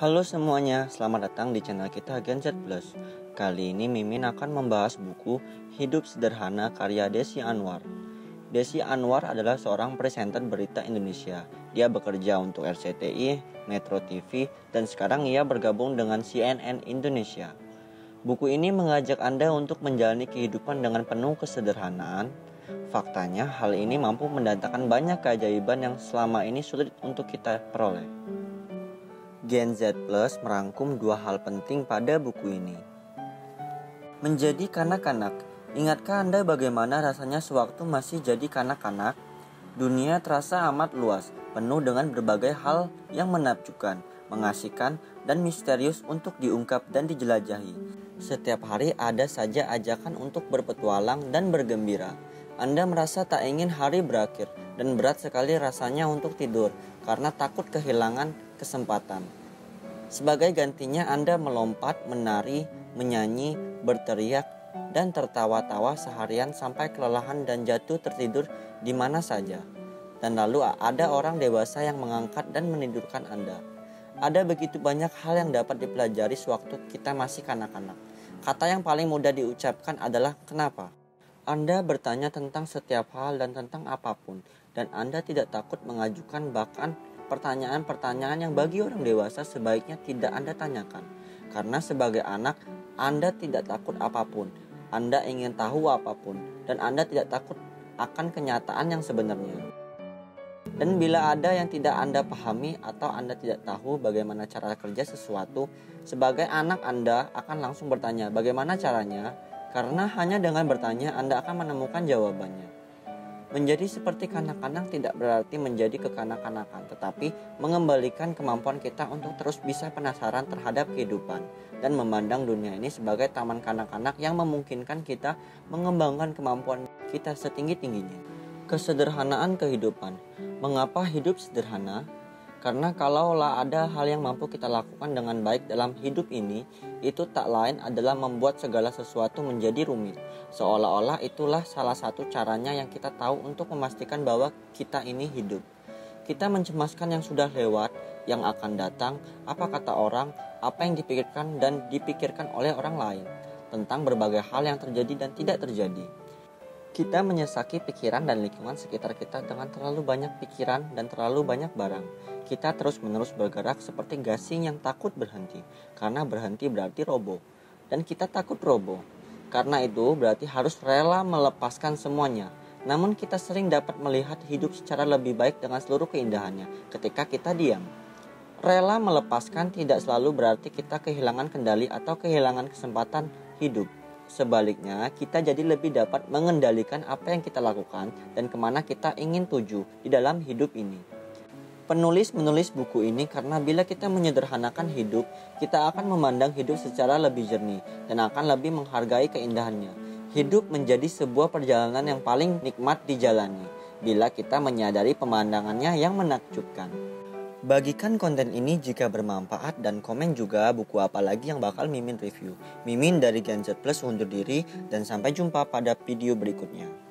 Halo semuanya, selamat datang di channel kita Gen Z Plus. Kali ini Mimin akan membahas buku Hidup Sederhana karya Desi Anwar. Desi Anwar adalah seorang presenter berita Indonesia. Dia bekerja untuk RCTI, Metro TV, dan sekarang ia bergabung dengan CNN Indonesia. Buku ini mengajak Anda untuk menjalani kehidupan dengan penuh kesederhanaan. Faktanya, hal ini mampu mendatangkan banyak keajaiban yang selama ini sulit untuk kita peroleh. Gen Z Plus merangkum dua hal penting pada buku ini. Menjadi kanak-kanak. Ingatkah Anda bagaimana rasanya sewaktu masih jadi kanak-kanak? Dunia terasa amat luas, penuh dengan berbagai hal yang menakjubkan, mengasihkan, dan misterius untuk diungkap dan dijelajahi. Setiap hari ada saja ajakan untuk berpetualang dan bergembira. Anda merasa tak ingin hari berakhir, dan berat sekali rasanya untuk tidur, karena takut kehilangan kesempatan. Sebagai gantinya Anda melompat, menari, menyanyi, berteriak, dan tertawa-tawa seharian sampai kelelahan dan jatuh tertidur di mana saja. Dan lalu ada orang dewasa yang mengangkat dan menidurkan Anda. Ada begitu banyak hal yang dapat dipelajari sewaktu kita masih kanak-kanak. Kata yang paling mudah diucapkan adalah kenapa. Anda bertanya tentang setiap hal dan tentang apapun, dan Anda tidak takut mengajukan bahkan pertanyaan-pertanyaan yang bagi orang dewasa sebaiknya tidak Anda tanyakan. Karena sebagai anak, Anda tidak takut apapun. Anda ingin tahu apapun, dan Anda tidak takut akan kenyataan yang sebenarnya. Dan bila ada yang tidak Anda pahami atau Anda tidak tahu bagaimana cara kerja sesuatu, sebagai anak Anda akan langsung bertanya bagaimana caranya, karena hanya dengan bertanya Anda akan menemukan jawabannya. Menjadi seperti kanak-kanak tidak berarti menjadi kekanak-kanakan, tetapi mengembalikan kemampuan kita untuk terus bisa penasaran terhadap kehidupan dan memandang dunia ini sebagai taman kanak-kanak yang memungkinkan kita mengembangkan kemampuan kita setinggi-tingginya. Kesederhanaan kehidupan. Mengapa hidup sederhana? Karena kalaulah ada hal yang mampu kita lakukan dengan baik dalam hidup ini, itu tak lain adalah membuat segala sesuatu menjadi rumit. Seolah-olah itulah salah satu caranya yang kita tahu untuk memastikan bahwa kita ini hidup. Kita mencemaskan yang sudah lewat, yang akan datang, apa kata orang, apa yang dipikirkan dan dipikirkan oleh orang lain, tentang berbagai hal yang terjadi dan tidak terjadi. Kita menyesaki pikiran dan lingkungan sekitar kita dengan terlalu banyak pikiran dan terlalu banyak barang. Kita terus-menerus bergerak seperti gasing yang takut berhenti, karena berhenti berarti roboh. Dan kita takut roboh. Karena itu berarti harus rela melepaskan semuanya. Namun kita sering dapat melihat hidup secara lebih baik dengan seluruh keindahannya ketika kita diam. Rela melepaskan tidak selalu berarti kita kehilangan kendali atau kehilangan kesempatan hidup. Sebaliknya, kita jadi lebih dapat mengendalikan apa yang kita lakukan dan kemana kita ingin tuju di dalam hidup ini. Penulis menulis buku ini karena bila kita menyederhanakan hidup, kita akan memandang hidup secara lebih jernih dan akan lebih menghargai keindahannya. Hidup menjadi sebuah perjalanan yang paling nikmat dijalani bila kita menyadari pemandangannya yang menakjubkan. Bagikan konten ini jika bermanfaat dan komen juga buku apa lagi yang bakal Mimin review. Mimin dari Gen Z Plus undur diri dan sampai jumpa pada video berikutnya.